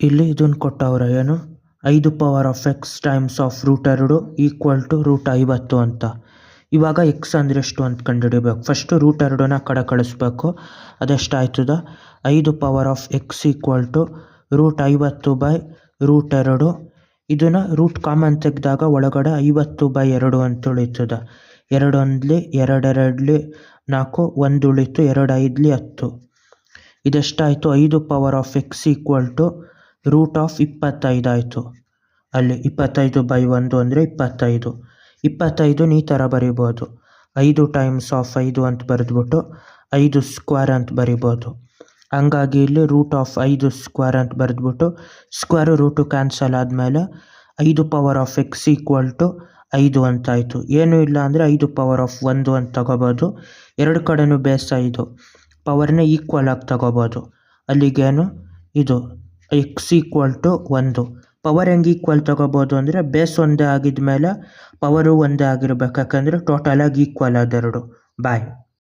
ಇಲ್ಲಿ ಇದನ್ನು ಕೊಟ್ಟವ್ರೆ ಏನು 5 power of x times of √2 equal to √50 ಅಂತ. ಇವಾಗ ಎಕ್ಸ್ ಅಂದರೆ ಎಷ್ಟು ಅಂತ ಕಂಡುಹಿಡಿಬೇಕು. ಫಸ್ಟು √2ನ ಕಡೆ ಕಳಿಸ್ಬೇಕು. ಅದೆಷ್ಟಾಯ್ತದ 5 power of x equal to √50/√2. ಇದನ್ನು ರೂಟ್ ಕಾಮನ್ ತೆಗೆದಾಗ ಒಳಗಡೆ 50/2 ಅಂತ ಉಳಿತದ. 2 1 2 2 4 1 ಉಳಿತು, 2 5 10. ಇದೆಷ್ಟಾಯಿತು 5 power of x equal to √25 ಆಯಿತು. ಅಲ್ಲಿ 25/1 ಅಂದರೆ 25. 25 ಈ ಥರ ಬರಿಬೋದು. 5 ಟೈಮ್ಸ್ ಆಫ್ 5 ಅಂತ ಬರೆದ್ಬಿಟ್ಟು 5 ಸ್ಕ್ವೇರ್ ಅಂತ ಬರಿಬೋದು. ಹಂಗಾಗಿ ಇಲ್ಲಿ √5 ಸ್ಕ್ವೇರ್ ಅಂತ ಬರೆದ್ಬಿಟ್ಟು ಸ್ಕ್ವೇರು ರೂಟು ಕ್ಯಾನ್ಸಲ್ ಆದಮೇಲೆ 5 power of x equal to 5 ಅಂತಾಯಿತು. ಏನೂ ಇಲ್ಲ ಅಂದರೆ 5 ಪವರ್ ಆಫ್ 1 ಅಂತ ತಗೋಬೋದು. ಎರಡು ಕಡೆನೂ ಬೇಸ್ 5 ಪವರ್ನ ಈಕ್ವಲ್ ಆಗಿ ತಗೋಬೋದು. ಅಲ್ಲಿಗೇನು ಇದು ಎಕ್ಸ್ ಈಕ್ವಲ್ ಟು 1. ಪವರ್ ಹೆಂಗೆ ಈಕ್ವಲ್ ತಗೋಬೋದು ಅಂದರೆ ಬೇಸ್ ಒಂದೇ ಆಗಿದ ಮೇಲೆ ಪವರು ಒಂದೇ ಆಗಿರ್ಬೇಕು, ಯಾಕಂದರೆ ಟೋಟಲಾಗಿ ಈಕ್ವಲ್ ಅದೆರಡು. ಬಾಯ್.